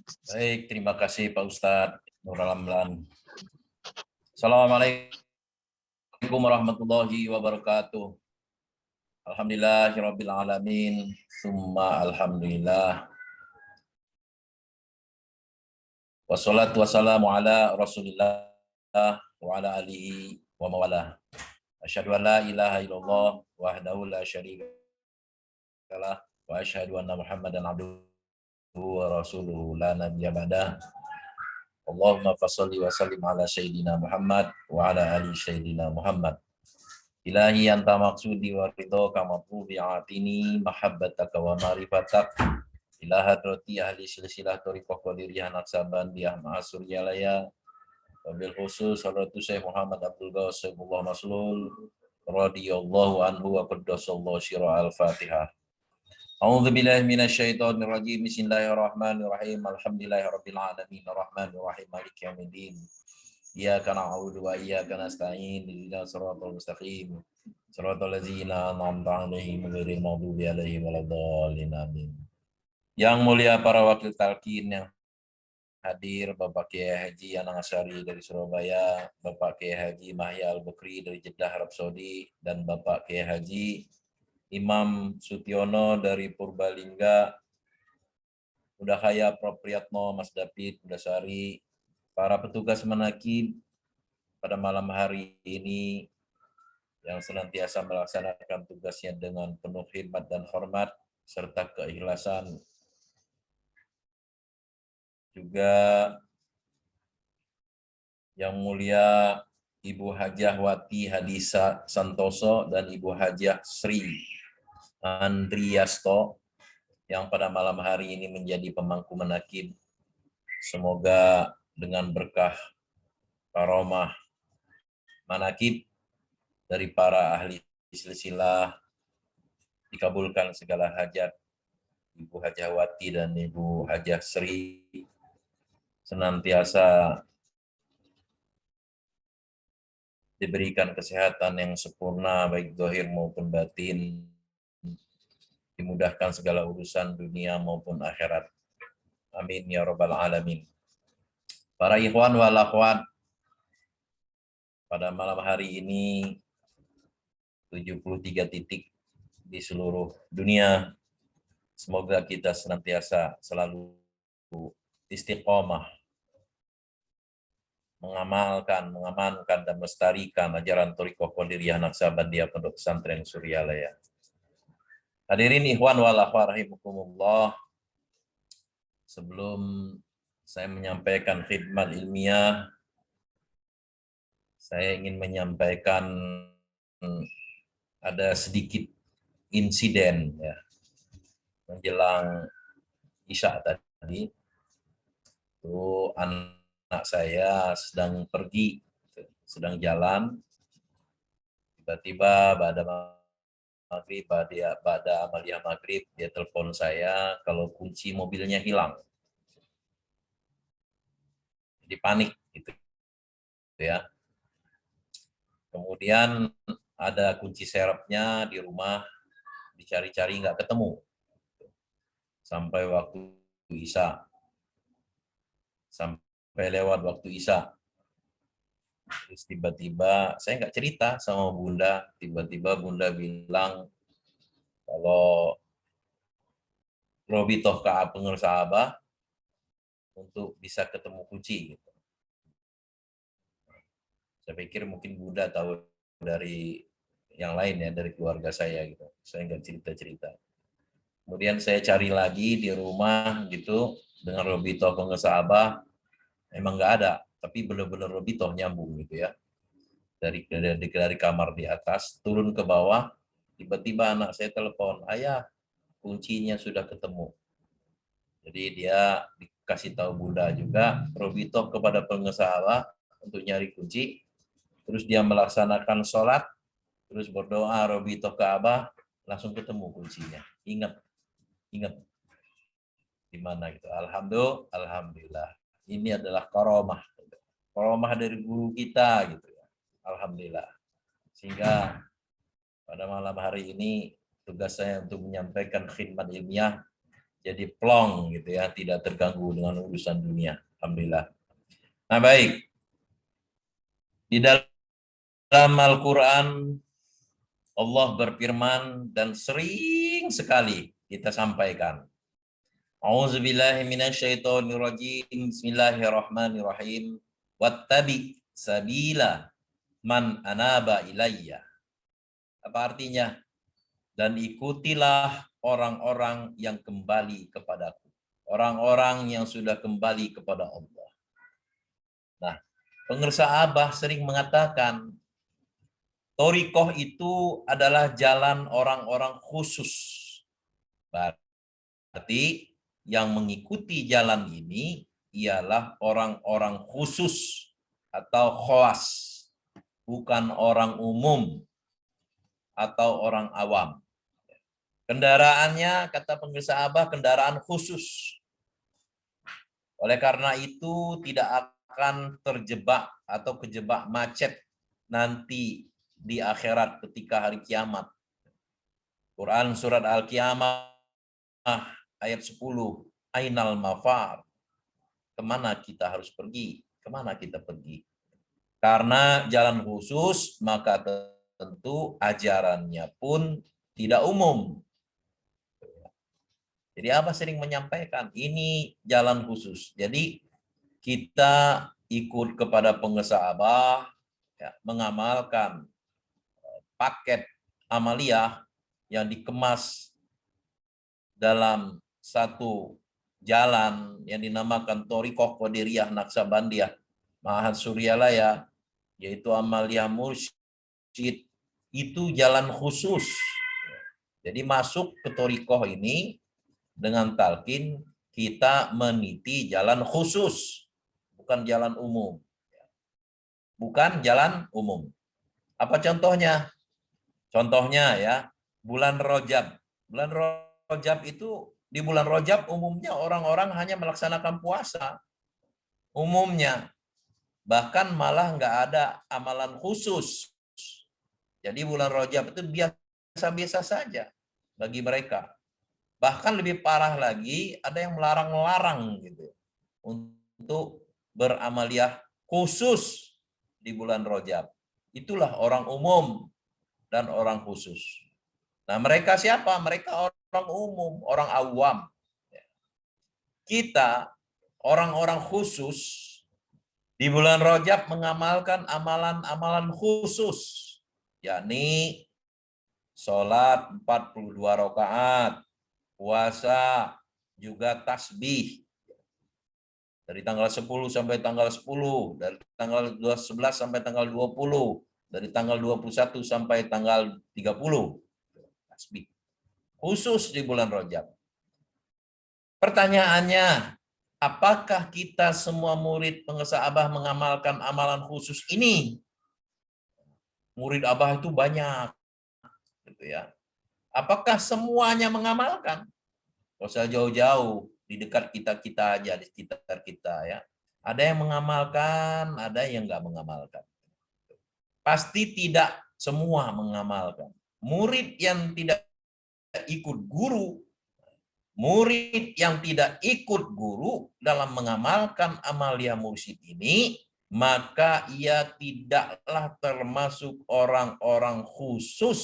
Baik, terima kasih Pak Ustadz Nur Ramlan. Assalamualaikum warahmatullahi wabarakatuh. Alhamdulillahirabbil alamin. Summa alhamdulillah. Wassalatu wassalamu ala Rasulillah wa ala alihi wa mawalah. Asyhadu an la ilaha illallah wahdahu la syarika lah wa asyhadu anna Muhammadan abduhu wa rasuluhu la nabiyya ba'dah. Allahumma fasholli wa sallim ala sayyidina Muhammad wa ala ali sayyidina Muhammad. Ilahi anta maksudi wa ridhoka matlubi atini mahabbataka wa marifatak ila hadrati ahli silsilah tariqah qadiriyah Naksabandiyah ma'asuryalaya wabil khusus salatu Syekh Muhammad Abdul Ghaus Saifullah Maslul radhiyallahu anhu wa qaddasallahu syira al-Fatihah. A'udzu billahi minasyaitonir rajim. Bismillahirrahmanirrahim. Alhamdulillahirabbil alamin arrahmanir rahim maliki yaumiddin. Iyyaka na'budu wa iyyaka nasta'in. Ihdinas siratal mustaqim. Shiratal ladzina an'amta 'alaihim ghairil maghdubi 'alaihim waladdallin. Amin. Yang mulia para wakil talqin yang hadir, Bapak Kiai Haji Anang Asyari dari Surabaya, Bapak Kiai Haji Mahya Al-Bukri dari Jeddah Arab Saudi, dan Bapak Kiai Haji Imam Sutiono dari Purbalingga, Udahaya Prof Priyatno, Mas David Udasari, para petugas menakib pada malam hari ini yang senantiasa melaksanakan tugasnya dengan penuh khidmat dan hormat serta keikhlasan. Juga yang mulia Ibu Hajah Wati Hadisa Santoso dan Ibu Hajah Sri Andriasto yang pada malam hari ini menjadi pemangku menakib. Semoga dengan berkah karomah manakib dari para ahli silsilah dikabulkan segala hajat. Ibu Hajah Wati dan Ibu Hajah Sri senantiasa diberikan kesehatan yang sempurna baik zahir maupun batin, dimudahkan segala urusan dunia maupun akhirat. Amin ya rabbal alamin. Para ikhwan wal akhwat, pada malam hari ini 73 titik di seluruh dunia. Semoga kita senantiasa selalu istiqomah mengamankan dan melestarikan ajaran Thariqah Qadiriyah Naksabandiyah Pondok Pesantren Suryalaya. Hadirin ikhwan wal akhwat rahimakumullah, sebelum saya menyampaikan khidmat ilmiah, saya ingin menyampaikan ada sedikit insiden ya menjelang Isya tadi. Itu anak saya sedang pergi, sedang jalan, tiba-tiba pada amaliyah maghrib dia telepon saya kalau kunci mobilnya hilang. Jadi panik gitu ya. Kemudian ada kunci serepnya di rumah, dicari-cari nggak ketemu. Sampai waktu Isya. Sampai lewat waktu Isya. Terus tiba-tiba, saya nggak cerita sama Bunda, tiba-tiba Bunda bilang, kalau Robi toh ke pengusaha Abah untuk bisa ketemu kunci. Gitu. Saya pikir mungkin Bunda tahu dari yang lain ya, dari keluarga saya gitu. Saya nggak cerita-cerita. Kemudian saya cari lagi di rumah gitu, dengan Robi toh pengusaha Abah, emang nggak ada, tapi benar-benar Robi toh nyambung gitu ya. Dari kamar di atas turun ke bawah, tiba-tiba anak saya telepon, ayah kuncinya sudah ketemu. Jadi dia dikasih tahu Bunda juga, Robito kepada pengusaha untuk nyari kunci, terus dia melaksanakan sholat, terus berdoa Robito ke Abah, langsung ketemu kuncinya. Ingat di mana gitu. Alhamdulillah. Ini adalah karomah dari guru kita gitu ya. Alhamdulillah. Sehingga pada malam hari ini tugas saya untuk menyampaikan khidmat ilmiah jadi plong gitu ya, tidak terganggu dengan urusan dunia. Alhamdulillah. Nah, baik. Di dalam Al-Qur'an Allah berfirman dan sering sekali kita sampaikan. A'udzubillahi minasyaitonirrajim. Bismillahirrahmanirrahim. Wattabi sabila man anaba ilayya. Apa artinya? Dan ikutilah orang-orang yang kembali kepadaku. Orang-orang yang sudah kembali kepada Allah. Nah, pengersa Abah sering mengatakan, Thariqah itu adalah jalan orang-orang khusus. Berarti yang mengikuti jalan ini ialah orang-orang khusus atau khawas, bukan orang umum atau orang awam. Kendaraannya, kata pengersa Abah, kendaraan khusus. Oleh karena itu tidak akan terjebak atau kejebak macet nanti di akhirat ketika hari kiamat. Quran surat Al-Qiyamah ayat 10. Ainal mafar. Kemana kita harus pergi? Kemana kita pergi? Karena jalan khusus, maka tentu ajarannya pun tidak umum. Jadi Abah sering menyampaikan, ini jalan khusus. Jadi kita ikut kepada pengersa Abah, ya, mengamalkan paket amaliyah yang dikemas dalam satu jalan yang dinamakan Thariqah Qadiriyah Naksabandiyah Ma'had Suryalaya, yaitu amaliyah mursyid, itu jalan khusus. Jadi masuk ke Thariqah ini dengan talqin kita meniti jalan khusus, bukan jalan umum. Bukan jalan umum. Apa contohnya? Contohnya ya, bulan Rajab. Bulan Rajab itu, di bulan Rajab umumnya orang-orang hanya melaksanakan puasa. Umumnya. Bahkan malah nggak ada amalan khusus. Jadi bulan Rajab itu biasa-biasa saja bagi mereka. Bahkan lebih parah lagi, ada yang melarang-larang gitu untuk beramaliyah khusus di bulan Rajab. Itulah orang umum dan orang khusus. Nah, mereka siapa? Mereka orang umum, orang awam. Kita, orang-orang khusus, di bulan Rajab mengamalkan amalan-amalan khusus, yakni sholat 42 rakaat, puasa, juga tasbih. Dari tanggal 10 sampai tanggal 10, dari tanggal 11 sampai tanggal 20, dari tanggal 21 sampai tanggal 30. Tasbih. Khusus di bulan Rajab. Pertanyaannya, apakah kita semua murid pengersa Abah mengamalkan amalan khusus ini? Murid Abah itu banyak, gitu ya. Apakah semuanya mengamalkan? Nggak usah jauh-jauh, di dekat kita-kita aja, di sekitar kita ya. Ada yang mengamalkan, ada yang nggak mengamalkan. Pasti tidak semua mengamalkan. Murid yang tidak ikut guru, murid yang tidak ikut guru dalam mengamalkan amaliyah mursyid ini, maka ia tidaklah termasuk orang-orang khusus,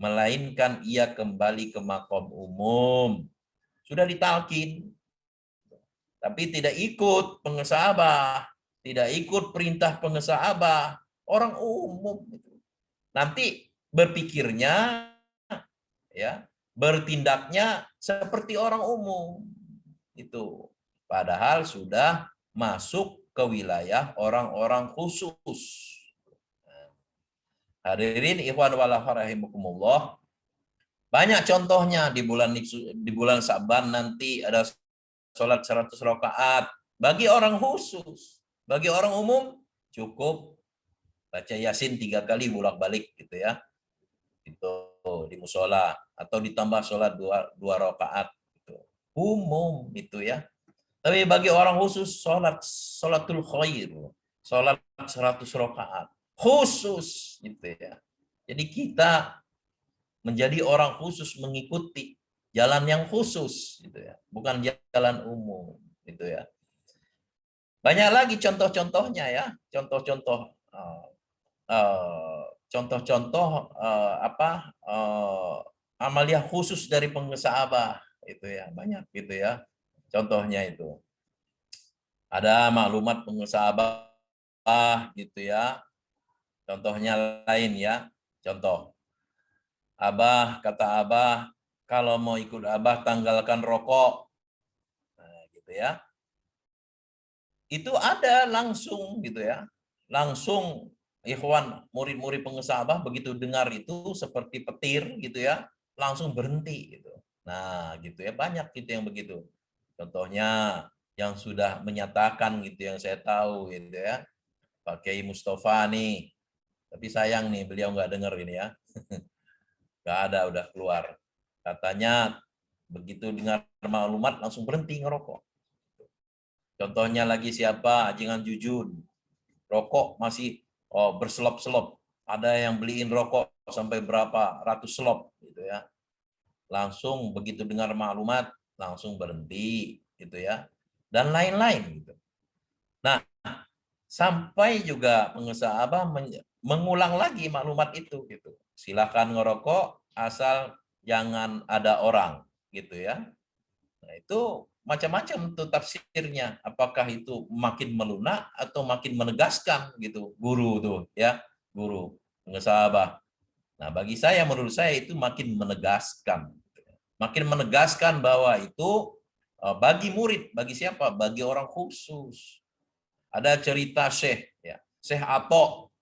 melainkan ia kembali ke makom umum. Sudah ditalkin, tapi tidak ikut pengersa Abah, tidak ikut perintah pengersa Abah, orang umum. Nanti berpikirnya, ya, bertindaknya seperti orang umum. Itu padahal sudah masuk ke wilayah orang-orang khusus. Hadirin ikhwan wal akhwat rahimakumullah. Banyak contohnya di bulan Sa'ban nanti ada sholat 100 rakaat bagi orang khusus. Bagi orang umum cukup baca Yasin 3 kali bolak-balik gitu ya. Itu di musola atau ditambah sholat 2 rakaat gitu. Umum itu ya. Tapi bagi orang khusus sholatul khair, sholat 100 rakaat khusus gitu ya. Jadi kita menjadi orang khusus mengikuti jalan yang khusus gitu ya, bukan jalan umum gitu ya. Banyak lagi contoh-contohnya ya, contoh-contoh contoh-contoh amalia khusus dari pengusaha itu ya, banyak gitu ya. Contohnya itu ada maklumat pengusaha gitu ya. Contohnya lain ya. Contoh, kata Abah, kalau mau ikut Abah tanggalkan rokok. Nah, gitu ya. Itu ada langsung gitu ya. Langsung ikhwan murid-murid pengusaha Abah begitu dengar itu seperti petir gitu ya, langsung berhenti gitu. Nah, gitu ya, banyak gitu yang begitu. Contohnya yang sudah menyatakan gitu yang saya tahu gitu ya. Pak Kiai Mustafa nih. Tapi sayang nih beliau nggak dengar ini ya. Nggak ada, udah keluar. Katanya begitu dengar maklumat langsung berhenti ngerokok. Contohnya lagi siapa? Ajengan Jujun. Rokok masih berselop-selop. Ada yang beliin rokok sampai berapa ratus selop gitu ya. Langsung begitu dengar maklumat langsung berhenti gitu ya. Dan lain-lain gitu. Nah, sampai juga pengusaha Abah mengulang lagi maklumat itu gitu. Silakan ngerokok asal jangan ada orang gitu ya. Nah, itu macam-macam tuh tafsirnya. Apakah itu makin melunak atau makin menegaskan gitu guru tuh ya, guru pengusaha Abah. Nah, bagi saya menurut saya itu makin menegaskan. Makin menegaskan bahwa itu bagi murid, bagi siapa? Bagi orang khusus. Ada cerita Syekh ya, Syekh Ato.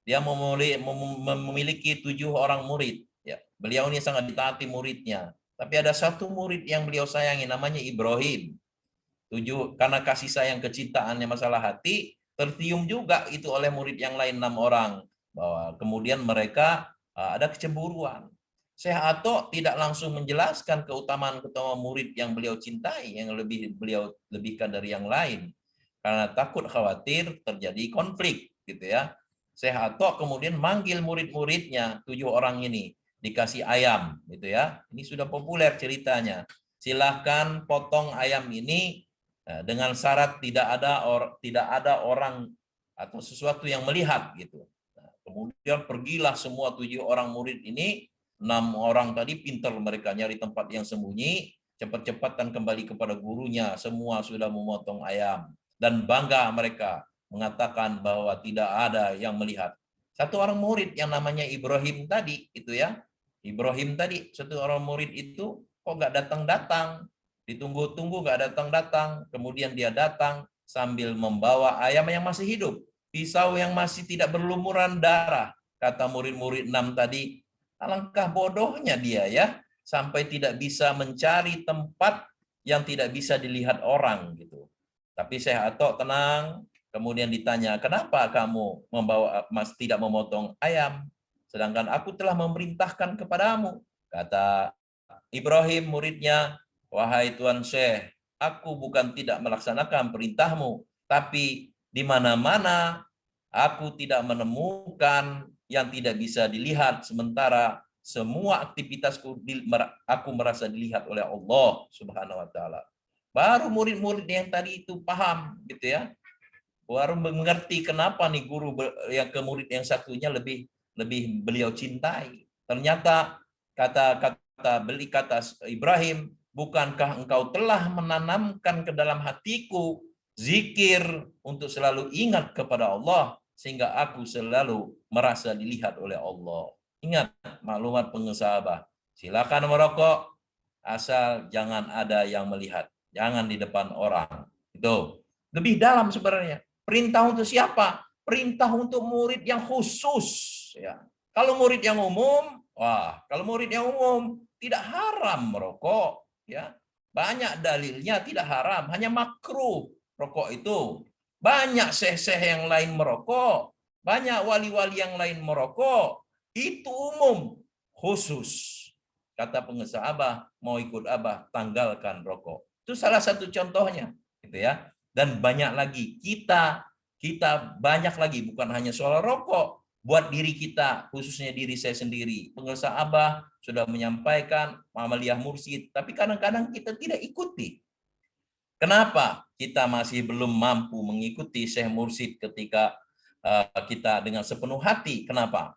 Dia memiliki 7 orang murid ya. Beliau ini sangat ditaati muridnya. Tapi ada satu murid yang beliau sayangi namanya Ibrahim. 7 karena kasih sayang kecintaannya masalah hati tertium juga itu oleh murid yang lain 6 orang bahwa kemudian mereka ada kecemburuan. Syekh Ato tidak langsung menjelaskan keutamaan-keutamaan murid yang beliau cintai yang lebih beliau lebihkan dari yang lain karena takut khawatir terjadi konflik gitu ya. Syekh Ato kemudian manggil murid-muridnya 7 orang ini dikasih ayam gitu ya. Ini sudah populer ceritanya. Silahkan potong ayam ini dengan syarat tidak ada orang atau sesuatu yang melihat gitu. Nah, kemudian pergilah semua 7 orang murid ini, 6 orang tadi pintar mereka nyari tempat yang sembunyi, cepat-cepatan kembali kepada gurunya, semua sudah memotong ayam dan bangga mereka mengatakan bahwa tidak ada yang melihat. Satu orang murid yang namanya Ibrahim tadi itu ya, Ibrahim tadi satu orang murid itu kok nggak datang-datang, ditunggu-tunggu nggak datang-datang, kemudian dia datang sambil membawa ayam yang masih hidup, pisau yang masih tidak berlumuran darah. Kata murid-murid 6 tadi, alangkah bodohnya dia ya, sampai tidak bisa mencari tempat yang tidak bisa dilihat orang gitu. Tapi Syekh Atok tenang, kemudian ditanya, kenapa kamu tidak memotong ayam? Sedangkan aku telah memerintahkan kepadamu. Kata Ibrahim muridnya, wahai Tuan Syekh, aku bukan tidak melaksanakan perintahmu, tapi di mana-mana aku tidak menemukan yang tidak bisa dilihat, sementara semua aktivitasku aku merasa dilihat oleh Allah Subhanahu wa taala. Baru murid-murid yang tadi itu paham gitu ya. Baru mengerti kenapa nih guru yang ke murid yang satunya lebih beliau cintai. Ternyata kata Ibrahim, bukankah engkau telah menanamkan ke dalam hatiku zikir untuk selalu ingat kepada Allah sehingga aku selalu merasa dilihat oleh Allah. Ingat maklumat pengusaha. Silakan merokok asal jangan ada yang melihat, jangan di depan orang. Itu lebih dalam sebenarnya. Perintah untuk siapa? Perintah untuk murid yang khusus ya. Kalau murid yang umum, kalau murid yang umum tidak haram merokok ya. Banyak dalilnya tidak haram, hanya makruh rokok itu. Banyak syekh-syekh yang lain merokok, banyak wali-wali yang lain merokok. Itu umum, khusus. Kata pengusaha Abah, mau ikut Abah, tanggalkan rokok. Itu salah satu contohnya, gitu ya. Dan banyak lagi kita banyak lagi bukan hanya soal rokok, buat diri kita, khususnya diri saya sendiri. Pengusaha Abah sudah menyampaikan Amaliyah Mursyid, tapi kadang-kadang kita tidak ikuti. Kenapa kita masih belum mampu mengikuti Syekh Mursyid ketika kita dengan sepenuh hati? Kenapa?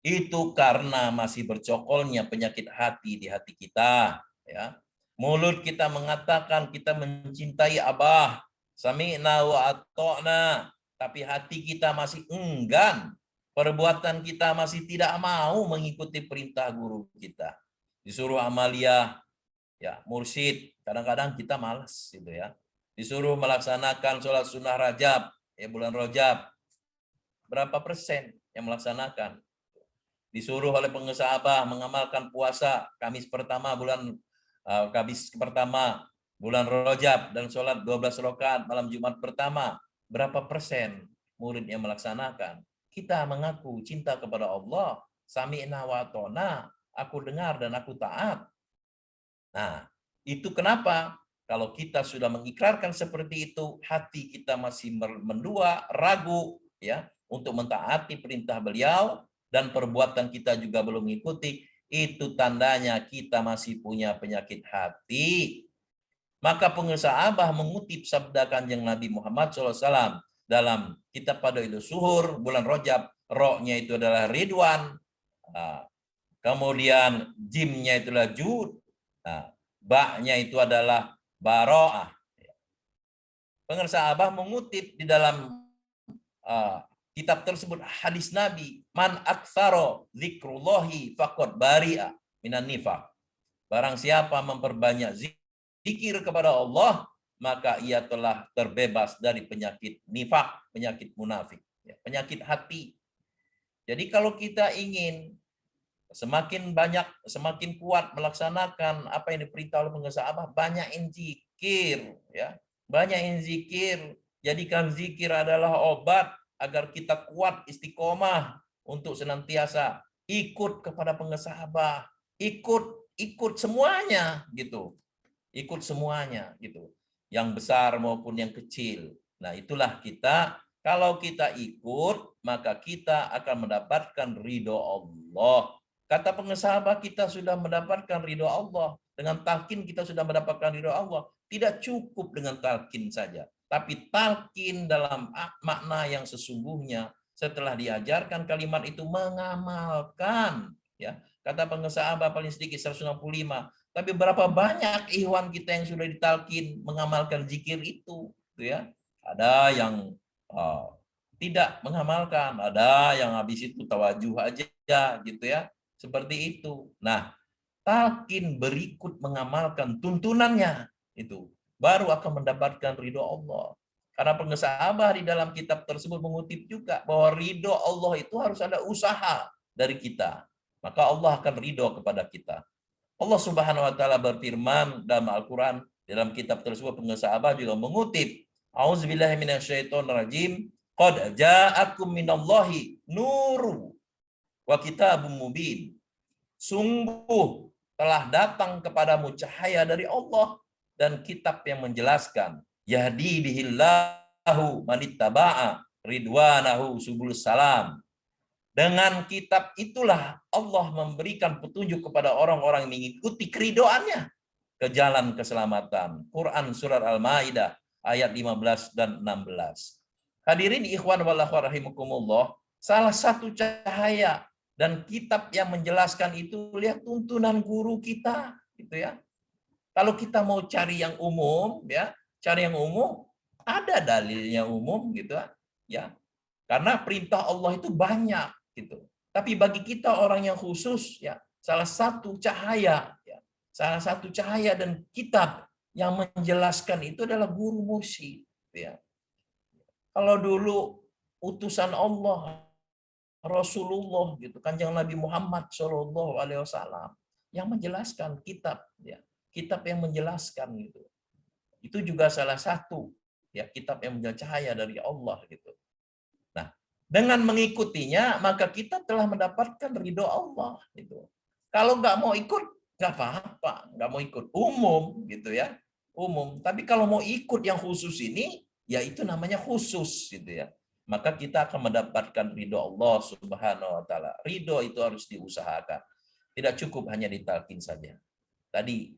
Itu karena masih bercokolnya penyakit hati di hati kita. Ya. Mulut kita mengatakan kita mencintai Abah, sami'na wa ata'na, tapi hati kita masih enggan. Perbuatan kita masih tidak mau mengikuti perintah guru kita. Disuruh amaliyah, ya mursyid, kadang-kadang kita malas gitu ya. Disuruh melaksanakan sholat sunnah Rajab, ya bulan Rajab, berapa persen yang melaksanakan? Disuruh oleh pengusaha Abah mengamalkan puasa Kamis pertama bulan Rajab dan sholat 12 rakaat malam Jumat pertama, berapa persen murid yang melaksanakan? Kita mengaku cinta kepada Allah, sami'na wa ata'na, aku dengar dan aku taat. Nah, itu kenapa kalau kita sudah mengikrarkan seperti itu, hati kita masih mendua, ragu ya untuk mentaati perintah beliau, dan perbuatan kita juga belum mengikuti, itu tandanya kita masih punya penyakit hati. Maka pengusaha Abah mengutip sabda Kanjeng Nabi Muhammad SAW dalam kitab Fadailus Suhur bulan Rajab, ro-nya itu adalah Ridwan, kemudian jimnya itulah Jud, ba-nya itu adalah Baro'ah. Pengusaha Abah mengutip di dalam kitab tersebut hadis Nabi, man aktsaro zikrullahi faqad bari'a minan nifaq. Barang siapa memperbanyak zikir kepada Allah, maka ia telah terbebas dari penyakit nifak, penyakit munafik, penyakit hati. Jadi kalau kita ingin semakin banyak, semakin kuat melaksanakan apa yang diperintah oleh pengusaha Abah, banyakin zikir, ya, banyakin zikir. Jadikan zikir adalah obat agar kita kuat istiqomah untuk senantiasa ikut kepada pengusaha Abah, ikut semuanya gitu. Ikut semuanya gitu. Yang besar maupun yang kecil. Nah, itulah kita, kalau kita ikut, maka kita akan mendapatkan ridho Allah. Kata pengusaha kita sudah mendapatkan ridho Allah. Dengan talqin kita sudah mendapatkan ridho Allah. Tidak cukup dengan talqin saja, tapi talqin dalam makna yang sesungguhnya. Setelah diajarkan kalimat itu, mengamalkan, ya. Kata pengusaha paling sedikit 165. Tapi berapa banyak ikhwan kita yang sudah ditalkin mengamalkan zikir itu, gitu ya? Ada yang tidak mengamalkan, ada yang habis itu tawajuh aja, gitu ya? Seperti itu. Nah, talkin berikut mengamalkan tuntunannya itu baru akan mendapatkan ridho Allah. Karena pengusaha Abah di dalam kitab tersebut mengutip juga bahwa ridho Allah itu harus ada usaha dari kita. Maka Allah akan ridho kepada kita. Allah Subhanahu wa taala berfirman dalam Al-Qur'an, dalam kitab tersebut pengusaha Abah juga mengutip, A'udzubillahi minasyaitonirrajim, qad ja'akum minallahi nuru wa kitabum mubin. Sungguh telah datang kepadamu cahaya dari Allah dan kitab yang menjelaskan, yahdi bihillahu manittaba'a ridwanahu subul salam. Dengan kitab itulah Allah memberikan petunjuk kepada orang-orang yang mengikuti keridoannya ke jalan keselamatan. Quran Surat Al-Ma'idah ayat 15 dan 16. Hadirin ikhwan wal akhwat rahimakumullah, salah satu cahaya dan kitab yang menjelaskan itu, lihat tuntunan guru kita, gitu ya. Kalau kita mau cari yang umum, ya, cari yang umum, ada dalilnya umum, gitu ya. Karena perintah Allah itu banyak, gitu. Tapi bagi kita orang yang khusus, ya, salah satu cahaya, ya, salah satu cahaya dan kitab yang menjelaskan itu adalah guru mursyid, ya. Kalau dulu utusan Allah, Rasulullah, gitu, Kanjeng Nabi Muhammad Shallallahu Alaihi Wasallam yang menjelaskan kitab, ya, kitab yang menjelaskan, gitu. Itu juga salah satu, ya, kitab yang menjadi cahaya dari Allah, gitu. Dengan mengikutinya, maka kita telah mendapatkan ridho Allah. Gitu. Kalau nggak mau ikut, nggak apa-apa. Nggak mau ikut. Umum, gitu ya. Umum. Tapi kalau mau ikut yang khusus ini, ya itu namanya khusus. Gitu ya. maka kita akan mendapatkan ridho Allah Subhanahu wa taala. Ridho itu harus diusahakan. Tidak cukup hanya ditalkin saja. Tadi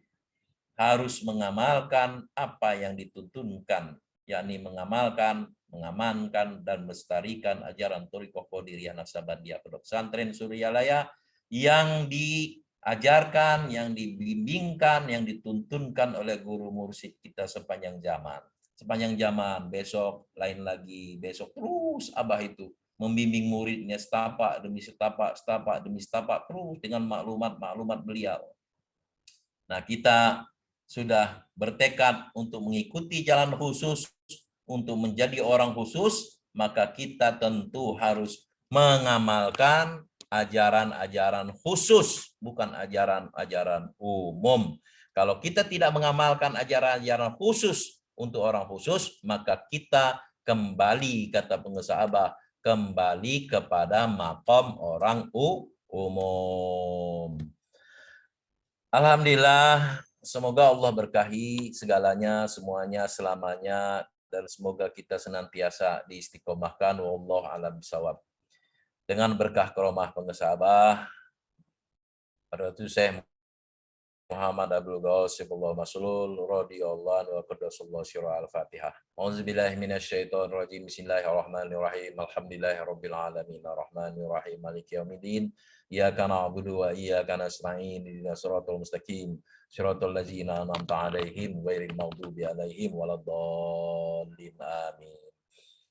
harus mengamalkan apa yang dituntunkan, yakni mengamalkan, mengamankan, dan melestarikan ajaran Thariqah Qadiriyah Naksabandiyah Pondok Pesantren Suryalaya yang diajarkan, yang dibimbingkan, yang dituntunkan oleh guru mursyid kita sepanjang zaman. Sepanjang zaman, besok lain lagi, besok terus Abah itu membimbing muridnya setapak demi setapak, setapak demi setapak, terus dengan maklumat-maklumat beliau. Nah, kita sudah bertekad untuk mengikuti jalan khusus, untuk menjadi orang khusus, maka kita tentu harus mengamalkan ajaran-ajaran khusus, bukan ajaran-ajaran umum. Kalau kita tidak mengamalkan ajaran-ajaran khusus untuk orang khusus, maka kita kembali, kata pengusaha Abah, kembali kepada maqam orang umum. Alhamdulillah, semoga Allah berkahi segalanya, semuanya, selamanya, dan semoga kita senantiasa diistiqomahkan. Wallahu a'lam bishawab. Dengan berkah karomah pengusaha Abah, pada itu saya Muhammad Abdul Ghawsibullah Maslul radhiyallahu anhu wa qaddasallahu syirah al-Fatihah. Auzubillahi minasyaitonir rajim. Bismillahirrahmanirrahim. Alhamdulillahirabbil alamin. Arrahmanirrahim. Maliki yaumiddin. Iyyaka na'budu wa iyyaka nasta'in. Ihdinas siratal mustaqim. Siratal ladzina an'amta 'alaihim ghairil maghdubi 'alaihim waladdallin. Amin.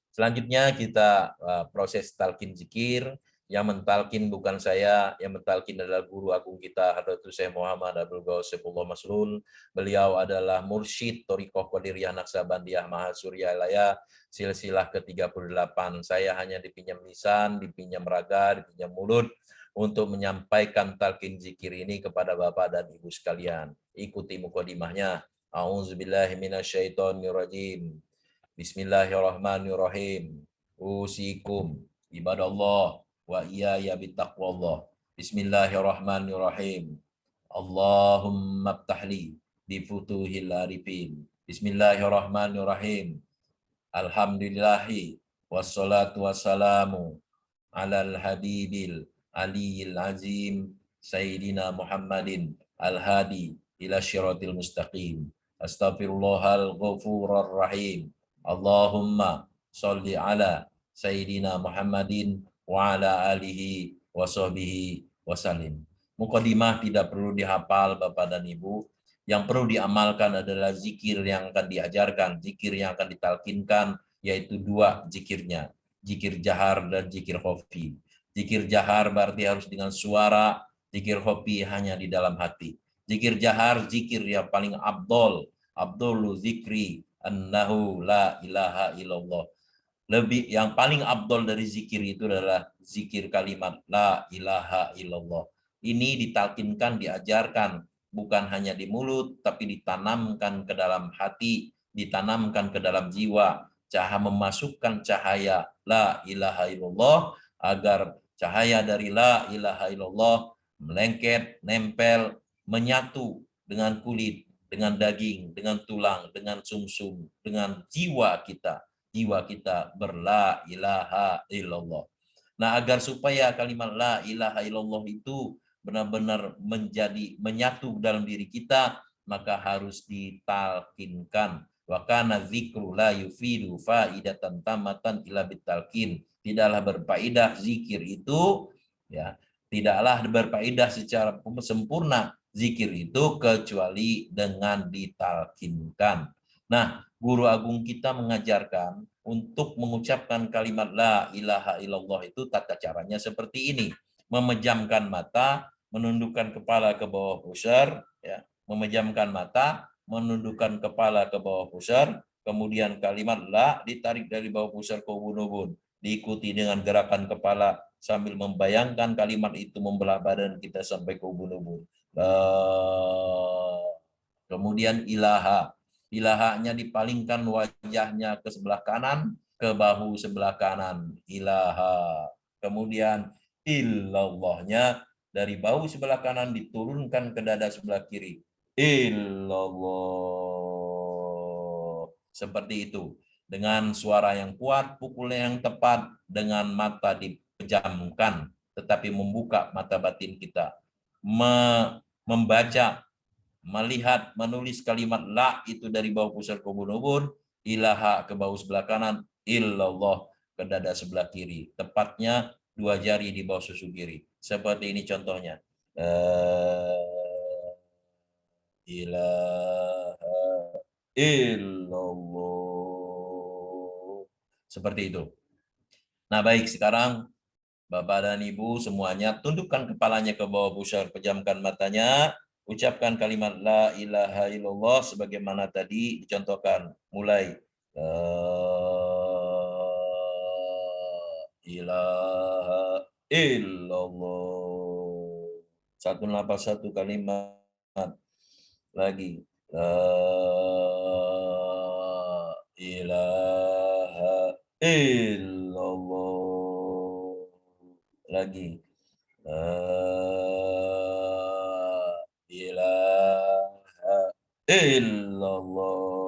Selanjutnya kita proses talqin zikir. Yang mentalkin bukan saya, yang mentalkin adalah guru agung kita Hadratus Syekh Muhammad Abdul Ghawsibullah Maslul. Beliau adalah mursyid Thariqah Qadiriyah Naksabandiyah Mahasuryalaya silsilah ke-38. Saya hanya dipinjam lisan, dipinjam raga, dipinjam mulut untuk menyampaikan talqin zikir ini kepada Bapak dan Ibu sekalian. Ikuti mukadimahnya. A'udzubillahi minasyaitonirrajim. Bismillahirrahmanirrahim. Usikum ibadallah wa iyaya bittaqwallah. Bismillahirrahmanirrahim. Allahumma ftahli bifutuhil arifin. Bismillahirrahmanirrahim. Alhamdulillahi wassalatu wassalamu alal habibil aliyil azim sayyidina Muhammadin al-hadi ila syiratil mustaqim. Astaghfirullahal ghafurur rahim. Allahumma sholli ala sayyidina Muhammadin wa ala alihi wa sahbihi wasallim. Mukadimah tidak perlu dihafal Bapak dan Ibu. Yang perlu diamalkan adalah zikir yang akan diajarkan, zikir yang akan ditalkinkan, yaitu dua zikirnya, zikir jahar dan zikir khafi. Zikir jahar berarti harus dengan suara, zikir khafi hanya di dalam hati. Zikir jahar, zikir yang paling abdol, abdullu zikri annahu la ilaha illallah. Lebih yang paling abdol dari zikir itu adalah zikir kalimat la ilaha illallah. Ini ditalkinkan, diajarkan, bukan hanya di mulut, tapi ditanamkan ke dalam hati, ditanamkan ke dalam jiwa, memasukkan cahaya la ilaha illallah, agar cahaya dari la ilaha illallah melengket, nempel, menyatu dengan kulit, dengan daging, dengan tulang, dengan sumsum, dengan jiwa kita. Jiwa kita berla ilaha illallah. Nah, agar supaya kalimat la ilaha illallah itu benar-benar menjadi menyatu dalam diri kita, maka harus ditalkinkan. Wa kana dzikru la yufidu faidatan tamatan illa bitalkin. Tidaklah berfaedah zikir itu, ya, tidaklah berfaedah secara sempurna zikir itu kecuali dengan ditalkinkan. Nah, guru agung kita mengajarkan untuk mengucapkan kalimat la ilaha illallah itu tata caranya seperti ini. Memejamkan mata, menundukkan kepala ke bawah pusar, ya, memejamkan mata, menundukkan kepala ke bawah pusar, kemudian kalimat la ditarik dari bawah pusar ke ubun-ubun, diikuti dengan gerakan kepala sambil membayangkan kalimat itu membelah badan kita sampai ke ubun-ubun. Kemudian ilaha. Ilahanya dipalingkan wajahnya ke sebelah kanan, ke bahu sebelah kanan. Ilaha. Kemudian illallahnya dari bahu sebelah kanan diturunkan ke dada sebelah kiri. Illallah. Seperti itu. dengan suara yang kuat, pukulnya yang tepat, dengan mata dipejamkan, tetapi membuka mata batin kita. Membaca, melihat, menulis kalimat la itu dari bawah pusar ubun-ubun, ilaha ke bawah sebelah kanan, illallah ke dada sebelah kiri. Tepatnya 2 jari di bawah susu kiri. Seperti ini contohnya. Ilaha illallah. Seperti itu. Nah, baik, sekarang Bapak dan Ibu semuanya tundukkan kepalanya ke bawah pusar, pejamkan matanya, ucapkan kalimat la ilaha illallah sebagaimana tadi dicontohkan. Mulai la ilaha illallah. Satu nafas, satu kalimat lagi. La ilaha illallah. Lagi. La ilaha illallah.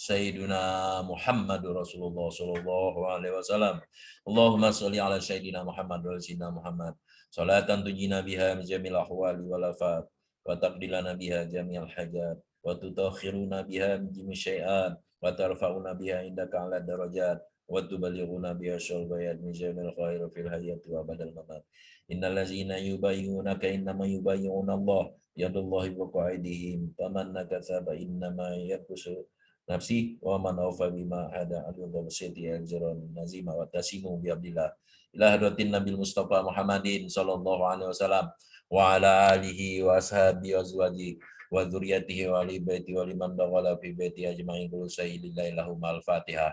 Sayyiduna Muhammadur Rasulullah sallallahu alaihi wasallam. Allahumma shalli ala sayyidina Muhammad wa sayyidina Muhammad. Salatan tujina biha min jamil ahwali wal afat wa taqdilana biha jami'al hajat wa tutakhiruna biha min jami' syai'at wa tarfa'una biha indaka 'ala darajat wa tuballighuna biha syarbayat min jamil khair fil hayati wa badal mamat. Innal ladzina yubayyunaka innama yubayyuna Allah yadullahi wa qaidihim faman nakatha fa innama yankusu nafsi wa man awfa bima hada alillah wasiti ajran nazima wa tasimu bi abdillah ila hadratin nabil mustafa Muhammadin sallallahu alaihi wasallam wa ala alihi wa ashabihi wa azwaji wa dzurriyyatihi wa ali baiti wa liman baghala fi baiti ajma'in qul sayyidillahi lahum al-fatihah.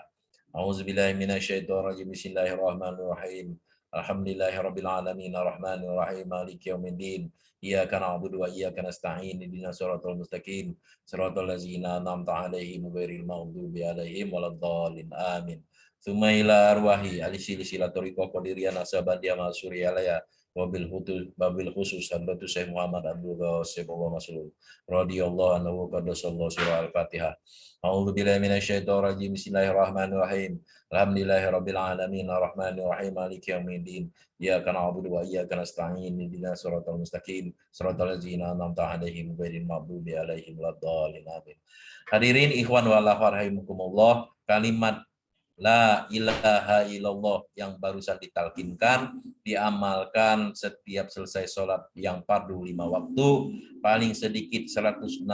A'udzubillahi minasyaitonir rajim. Bismillahirrahmanirrahim. Alhamdulillahirabbil alamin arrahmanir rahim maliki yaumiddin. Iyyaka na'budu wa iyyaka nasta'in ihdinas siratal mustaqim siratal ladzina an'amta 'alaihim ghairil maghdubi 'alaihim waladdallin. Amin. Tsumma ila arwahi alisil silaturiko qadiriyah nasabandia masuriyalaya wabil khusus hambatu Syekh Muhammad Abdul Ghassib Mas'ud radhiyallahu anhu qaddasallahu surah al-Fatihah. A'udzu billahi minasyaitonir rajim. Bismillahirrahmanirrahim. Alhamdulillahirabbil alamin arrahmanir rahim maliki yaumiddin. Iyyaka na'budu wa iyyaka nasta'in ihdinas siratal mustaqim siratal ladzina an'amta 'alaihim ghairil maghdubi 'alaihim waladdallin. Amin. Hadirin ikhwan wal akhwat rahimakumullah, kalimat la ilaha illallah yang barusan ditalkinkan diamalkan setiap selesai sholat yang fardu 5 waktu paling sedikit 165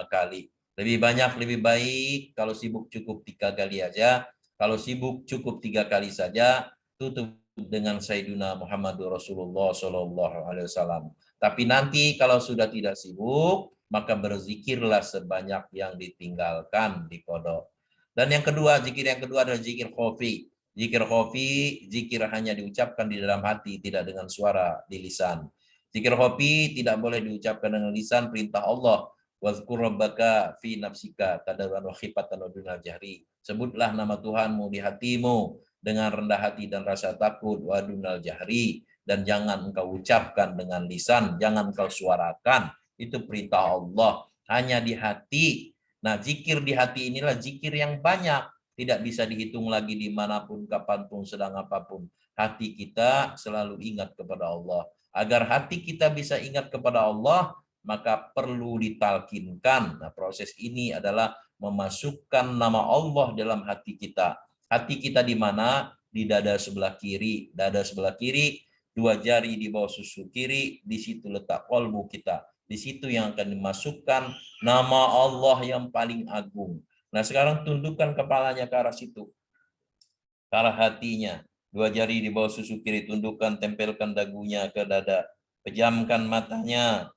kali. Lebih banyak lebih baik, kalau sibuk cukup 3 kali aja, kalau sibuk cukup 3 kali saja, tutup dengan Sayyidina Muhammadur Rasulullah sallallahu alaihi wasallam. Tapi nanti kalau sudah tidak sibuk, maka berzikirlah sebanyak yang ditinggalkan di qada. Dan yang kedua, zikir yang kedua adalah zikir khofi. Zikir khofi, zikir hanya diucapkan di dalam hati, tidak dengan suara di lisan. Zikir khofi tidak boleh diucapkan dengan lisan, perintah Allah. Wazkur rabbaka fi nafsika tadarruan wa khifatan wa dunal jahri. Sebutlah nama Tuhanmu di hatimu dengan rendah hati dan rasa takut wa dunal jahri. Dan jangan engkau ucapkan dengan lisan, jangan engkau suarakan. Itu perintah Allah. Hanya di hati. Nah, zikir di hati inilah zikir yang banyak. Tidak bisa dihitung lagi dimanapun, kapanpun, sedang apapun. Hati kita selalu ingat kepada Allah. Agar hati kita bisa ingat kepada Allah, maka perlu ditalkinkan. Nah, proses ini adalah memasukkan nama Allah dalam hati kita. Hati kita di mana? Di dada sebelah kiri. Dada sebelah kiri, 2 jari di bawah susu kiri, di situ letak qalbu kita. Di situ yang akan dimasukkan nama Allah yang paling agung. Nah, sekarang tundukkan kepalanya ke arah situ, ke arah hatinya. 2 jari di bawah susu kiri, tundukkan, tempelkan dagunya ke dada. Pejamkan matanya,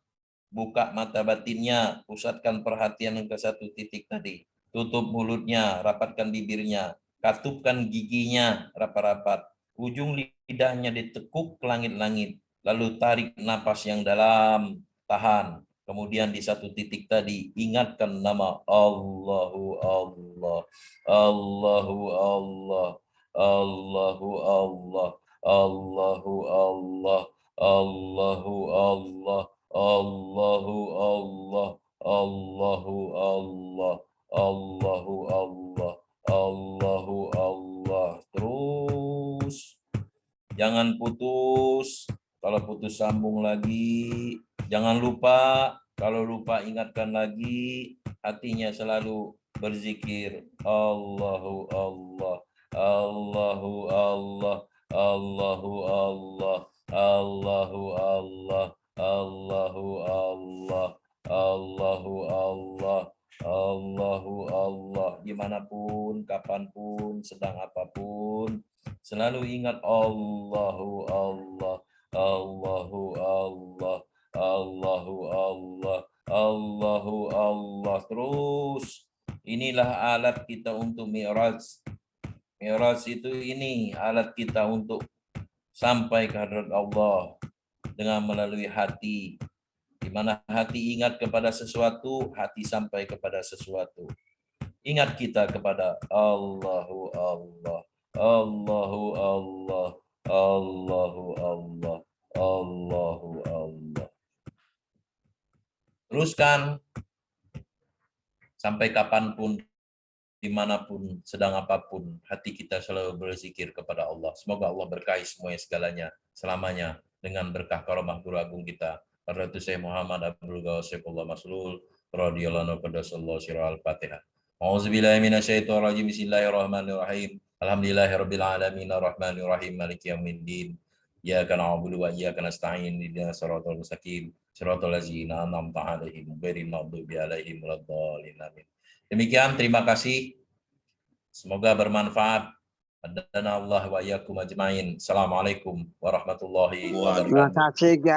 buka mata batinnya, pusatkan perhatian ke satu titik tadi. Tutup mulutnya, rapatkan bibirnya, katupkan giginya rapat-rapat. Ujung lidahnya ditekuk ke langit-langit. Lalu tarik napas yang dalam, tahan. Kemudian di satu titik tadi ingatkan nama Allahu Allah, Allahu Allah, Allahu Allah, Allahu Allah, Allahu Allah, Allahu Allah, Allahu Allah, Allahu Allah, Allahu Allah. Terus jangan putus. Kalau putus sambung lagi. Jangan lupa. Kalau lupa ingatkan lagi. Hatinya selalu berzikir. Allahu Allah. Allahu Allah. Allahu Allah. Allahu Allah. Allahu Allah. Allahu Allah. Allahu Allah. Dimanapun, kapanpun, sedang apapun, selalu ingat Allahu Allah. Allahu Allah. Allahu Allah. Allahu Allah. Terus inilah alat kita untuk mi'raj. Mi'raj itu ini alat kita untuk sampai ke hadirat Allah dengan melalui hati. Di mana hati ingat kepada sesuatu, hati sampai kepada sesuatu. Ingat kita kepada Allahu Allah. Allahu Allah. Allahu Allah. Allahu Allah. Teruskan sampai kapanpun, dimanapun, sedang apapun, hati kita selalu berzikir kepada Allah. Semoga Allah berkahi semuanya segalanya, selamanya, dengan berkah karomah guru agung kita, Hadratus Syekh Muhammad Abdul Ghaus Saifullah Maslul, radhiyallahu anhu, sallallahu al-Fatihah. A'udzubillahi minasyaitonirrajim. Bismillahirrahmanirrahim. Alhamdulillahirabbil alamin arrahmanir rahim maliki yaumiddin. Iyyaka na'budu wa iyyaka nasta'in. Ihdinas siratal mustaqim. Siratal ladzina an'amta 'alaihim ghairil maghdubi 'alaihim waladdallin. Amin. Demikian, terima kasih. Semoga bermanfaat. Adana Allah wa iyyakum ajmain. Assalamualaikum warahmatullahi wabarakatuh. Terima kasih, Kiai.